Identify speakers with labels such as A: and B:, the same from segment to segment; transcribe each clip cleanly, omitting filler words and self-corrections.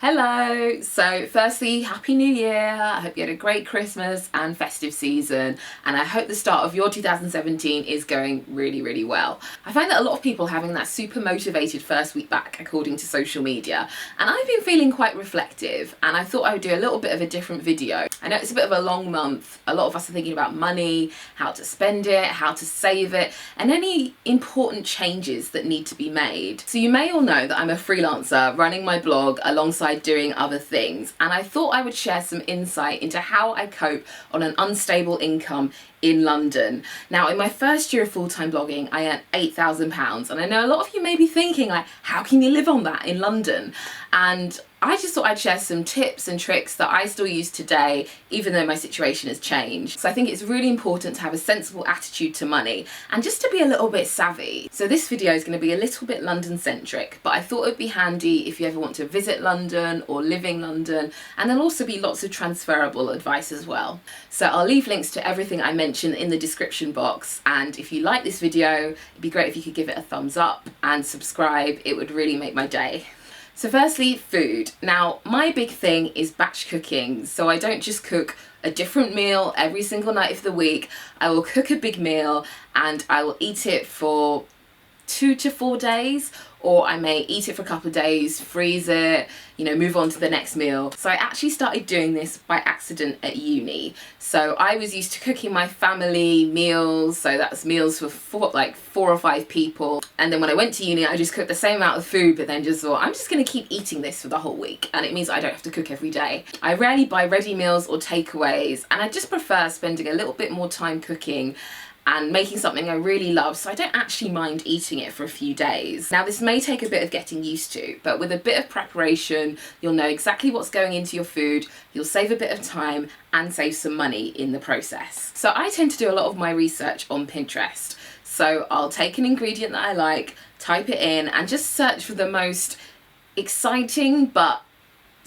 A: Hello! So firstly, Happy New Year! I hope you had a great Christmas and festive season, and I hope the start of your 2017 is going really well. I find that a lot of people having that super motivated first week back according to social media, and I've been feeling quite reflective, and I thought I would do a little bit of a different video. I know it's a bit of a long month. A lot of us are thinking about money, how to spend it, how to save it, and any important changes that need to be made. So you may all know that I'm a freelancer running my blog alongside doing other things, and I thought I would share some insight into how I cope on an unstable income in London. Now, in my first year of full-time blogging, I earned £8,000, and I know a lot of you may be thinking, like, how can you live on that in London? And I just thought I'd share some tips and tricks that I still use today, even though my situation has changed. So I think it's really important to have a sensible attitude to money and just to be a little bit savvy. So this video is going to be a little bit London-centric, but I thought it would be handy if you ever want to visit London or live in London, and there'll also be lots of transferable advice as well. So I'll leave links to everything I mentioned in the description box, and if you like this video, it'd be great if you could give it a thumbs up and subscribe. It would really make my day. So firstly, food. Now, my big thing is batch cooking. So I don't just cook a different meal every single night of the week. I will cook a big meal and I will eat it for 2 to 4 days, or I may eat it for a couple of days, freeze it, move on to the next meal. So I actually started doing this by accident at uni. So I was used to cooking my family meals, so that's meals for 4 or 5 people. And then when I went to uni, I just cooked the same amount of food, but then just thought, I'm just gonna keep eating this for the whole week. And it means I don't have to cook every day. I rarely buy ready meals or takeaways, and I just prefer spending a little bit more time cooking and making something I really love, so I don't actually mind eating it for a few days. Now, this may take a bit of getting used to, but with a bit of preparation, you'll know exactly what's going into your food, you'll save a bit of time and save some money in the process. So I tend to do a lot of my research on Pinterest. So I'll take an ingredient that I like, type it in, and just search for the most exciting but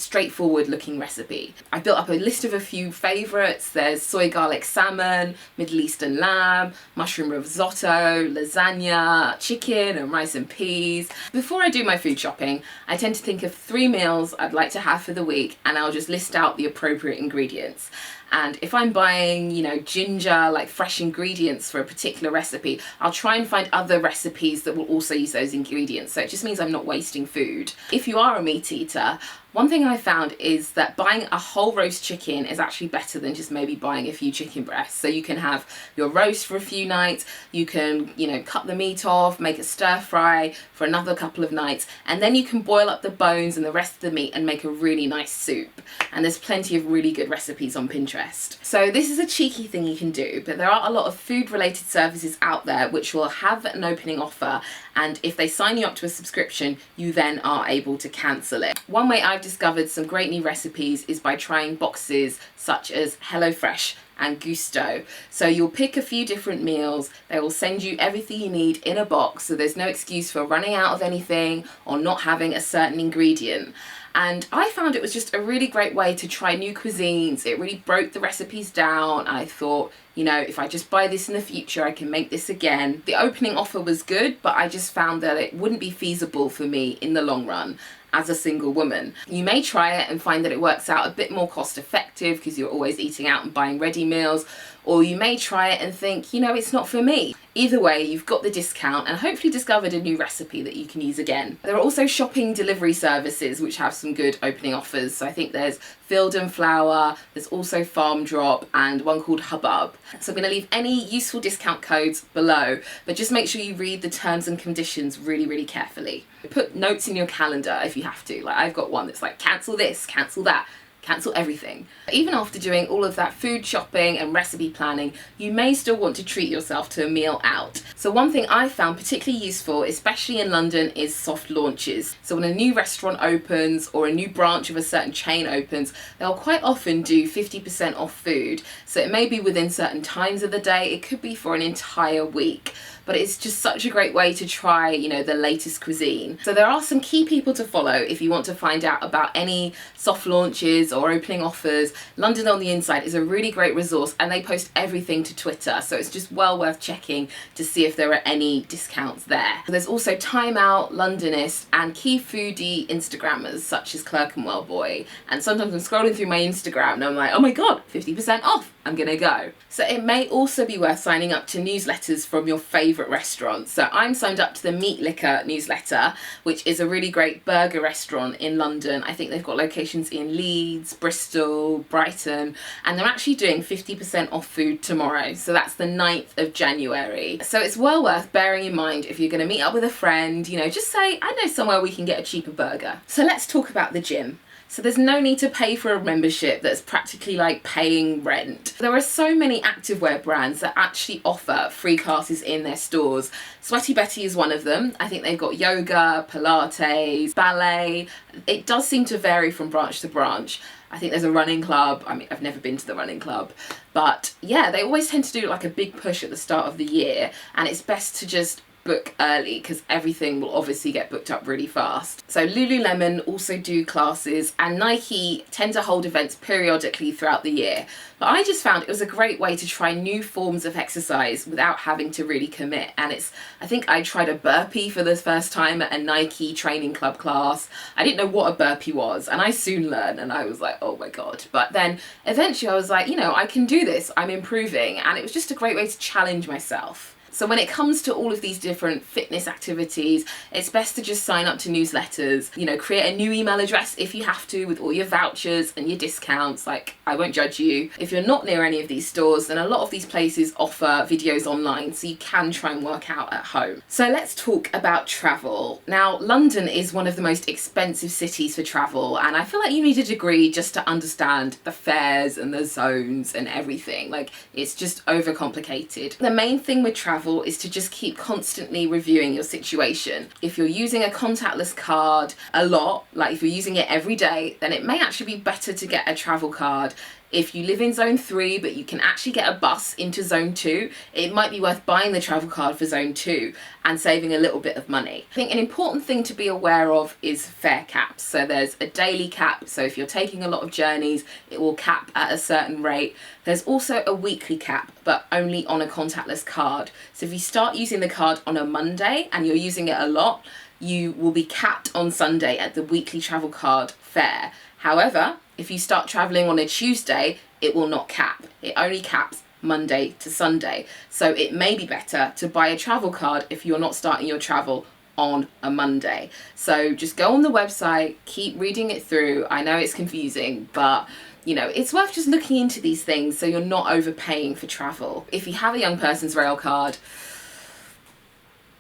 A: straightforward looking recipe. I built up a list of a few favourites. There's soy garlic salmon, Middle Eastern lamb, mushroom risotto, lasagna, chicken and rice and peas. Before I do my food shopping, I tend to think of 3 meals I'd like to have for the week, and I'll just list out the appropriate ingredients. And if I'm buying, ginger, like fresh ingredients for a particular recipe, I'll try and find other recipes that will also use those ingredients. So it just means I'm not wasting food. If you are a meat eater, one thing I found is that buying a whole roast chicken is actually better than just maybe buying a few chicken breasts. So you can have your roast for a few nights, you can, cut the meat off, make a stir fry for another couple of nights, and then you can boil up the bones and the rest of the meat and make a really nice soup. And there's plenty of really good recipes on Pinterest. So this is a cheeky thing you can do, but there are a lot of food related services out there which will have an opening offer, and if they sign you up to a subscription, you then are able to cancel it. One way I've discovered some great new recipes is by trying boxes such as HelloFresh and Gusto. So you'll pick a few different meals, they will send you everything you need in a box, so there's no excuse for running out of anything or not having a certain ingredient. And I found it was just a really great way to try new cuisines. It really broke the recipes down. I thought, if I just buy this in the future, I can make this again. The opening offer was good, but I just found that it wouldn't be feasible for me in the long run as a single woman. You may try it and find that it works out a bit more cost effective because you're always eating out and buying ready meals, or you may try it and think, it's not for me. Either way, you've got the discount and hopefully discovered a new recipe that you can use again. There are also shopping delivery services which have some good opening offers. So I think there's Field and Flour, there's also Farm Drop, and one called Hubbub. So I'm going to leave any useful discount codes below, but just make sure you read the terms and conditions really carefully. Put notes in your calendar if you have to. Like, I've got one that's like, cancel this, cancel that, cancel everything. Even after doing all of that food shopping and recipe planning, you may still want to treat yourself to a meal out. So one thing I found particularly useful, especially in London, is soft launches. So when a new restaurant opens or a new branch of a certain chain opens, they'll quite often do 50% off food. So it may be within certain times of the day, it could be for an entire week. but it's just such a great way to try, you know, the latest cuisine. So there are some key people to follow if you want to find out about any soft launches or opening offers. London on the Inside is a really great resource, and they post everything to Twitter, so it's just well worth checking to see if there are any discounts there. There's also Time Out, Londonist, and key foodie Instagrammers such as Clerkenwell Boy, and sometimes I'm scrolling through my Instagram and I'm like, oh my god, 50% off, I'm gonna go. So it may also be worth signing up to newsletters from your favourite restaurants. So I'm signed up to the Meat Liquor newsletter, which is a really great burger restaurant in London. I think they've got locations in Leeds, Bristol, Brighton, and they're actually doing 50% off food tomorrow. So that's the 9th of January. So it's well worth bearing in mind if you're going to meet up with a friend, you know, just say, I know somewhere we can get a cheaper burger. So let's talk about the gym. So there's no need to pay for a membership that's practically like paying rent. There are so many activewear brands that actually offer free classes in their stores. Sweaty Betty is one of them. I think they've got yoga, Pilates, ballet. It does seem to vary from branch to branch. I think there's a running club. I mean, I've never been to the running club, but yeah, they always tend to do like a big push at the start of the year, and it's best to just book early because everything will obviously get booked up really fast. So Lululemon also do classes, and Nike tend to hold events periodically throughout the year. But I just found it was a great way to try new forms of exercise without having to really commit. And I think I tried a burpee for the first time at a Nike training club class. I didn't know what a burpee was, and I soon learned, and I was like, oh my god. But then eventually I was like, you know, I can do this, I'm improving, and it was just a great way to challenge myself. So when it comes to all of these different fitness activities, it's best to just sign up to newsletters, you know, create a new email address if you have to with all your vouchers and your discounts. Like, I won't judge you. If you're not near any of these stores, then a lot of these places offer videos online, so you can try and work out at home. So let's talk about travel. Now, London is one of the most expensive cities for travel, and I feel like you need a degree just to understand the fares and the zones and everything. Like, it's just overcomplicated. The main thing with travel is to just keep constantly reviewing your situation. If you're using a contactless card a lot, like if you're using it every day, then it may actually be better to get a travel card. If you live in zone 3 but you can actually get a bus into zone 2, it might be worth buying the travel card for zone 2 and saving a little bit of money. I think an important thing to be aware of is fare caps. So there's a daily cap, so if you're taking a lot of journeys, it will cap at a certain rate. There's also a weekly cap, but only on a contactless card. So if you start using the card on a Monday and you're using it a lot, you will be capped on Sunday at the weekly travel card fare. However, if you start travelling on a Tuesday, it will not cap. It only caps Monday to Sunday. So it may be better to buy a travel card if you're not starting your travel on a Monday. So just go on the website, keep reading it through. I know it's confusing, but you know, it's worth just looking into these things so you're not overpaying for travel. If you have a young person's rail card,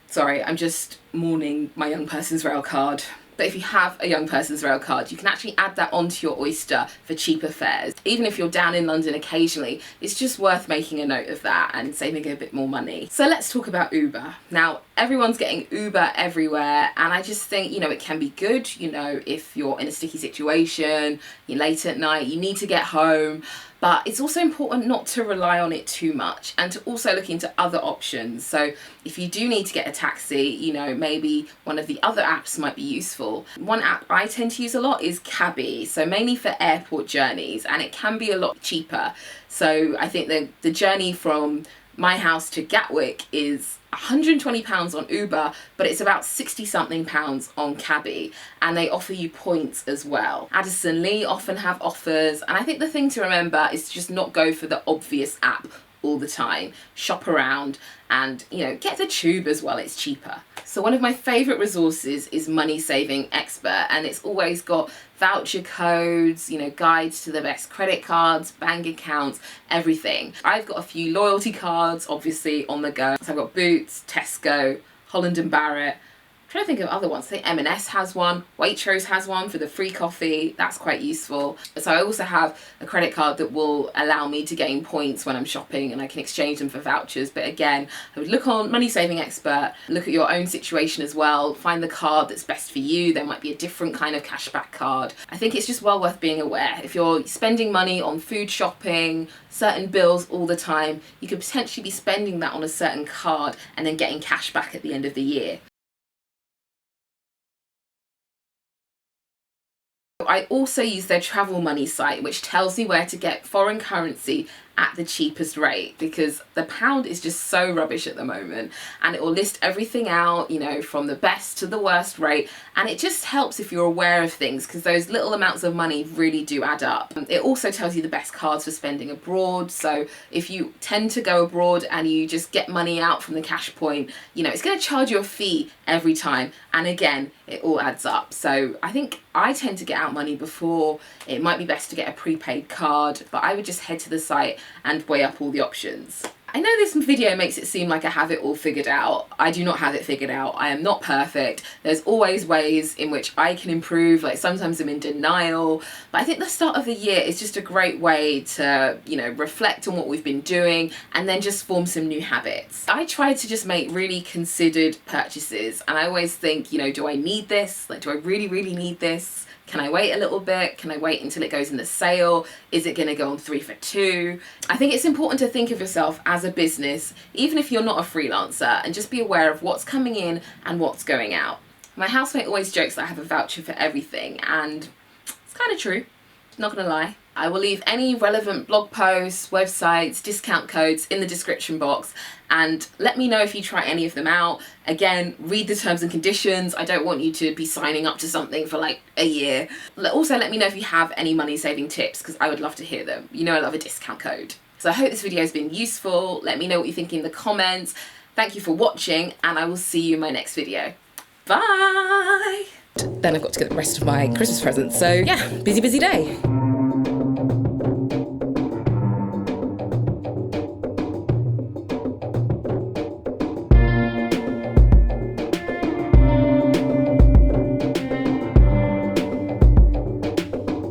A: sorry, I'm just mourning my young person's rail card. But if you have a young person's rail card, you can actually add that onto your Oyster for cheaper fares. Even if you're down in London occasionally, it's just worth making a note of that and saving a bit more money. So let's talk about Uber. Now, everyone's getting Uber everywhere, and I just think, you know, it can be good, you know, if you're in a sticky situation, you're late at night, you need to get home. But it's also important not to rely on it too much and to also look into other options. So if you do need to get a taxi, you know, maybe one of the other apps might be useful. One app I tend to use a lot is Cabby, so mainly for airport journeys, and it can be a lot cheaper. So I think the journey from my house to Gatwick is £120 on Uber, but it's about 60 something pounds on Cabby, and they offer you points as well. Addison Lee often have offers, and I think the thing to remember is to just not go for the obvious app all the time. Shop around and, you know, get the tube as well, it's cheaper. So one of my favourite resources is Money Saving Expert, and it's always got voucher codes, you know, guides to the best credit cards, bank accounts, everything. I've got a few loyalty cards, obviously, on the go. So I've got Boots, Tesco, Holland & Barrett, trying to think of other ones. I think M&S has one, Waitrose has one for the free coffee. That's quite useful. So I also have a credit card that will allow me to gain points when I'm shopping, and I can exchange them for vouchers. But again, I would look on Money Saving Expert, look at your own situation as well, find the card that's best for you. There might be a different kind of cashback card. I think it's just well worth being aware. If you're spending money on food shopping, certain bills all the time, you could potentially be spending that on a certain card and then getting cash back at the end of the year. I also use their travel money site, which tells me where to get foreign currency at the cheapest rate, because the pound is just so rubbish at the moment, and it will list everything out, you know, from the best to the worst rate, and it just helps if you're aware of things, because those little amounts of money really do add up. It also tells you the best cards for spending abroad, so if you tend to go abroad and you just get money out from the cash point, you know, it's going to charge you a fee every time, and again, it all adds up. So I think I tend to get out money before. It might be best to get a prepaid card, but I would just head to the site and weigh up all the options. I know this video makes it seem like I have it all figured out. I do not have it figured out. I am not perfect. There's always ways in which I can improve. Like sometimes I'm in denial, but I think the start of the year is just a great way to, you know, reflect on what we've been doing and then just form some new habits. I try to just make really considered purchases, and I always think, you know, do I need this? Like, do I really, really need this? Can I wait a little bit? Can I wait until it goes in the sale? Is it going to go on 3 for 2? I think it's important to think of yourself as a business, even if you're not a freelancer, and just be aware of what's coming in and what's going out. My housemate always jokes that I have a voucher for everything, and it's kind of true, not gonna lie. I will leave any relevant blog posts, websites, discount codes in the description box, and let me know if you try any of them out. Again, read the terms and conditions. I don't want you to be signing up to something for like a year. Also, let me know if you have any money saving tips, because I would love to hear them. You know I love a discount code. So I hope this video has been useful. Let me know what you think in the comments. Thank you for watching, and I will see you in my next video. Bye! Then I've got to get the rest of my Christmas presents. So yeah, busy day.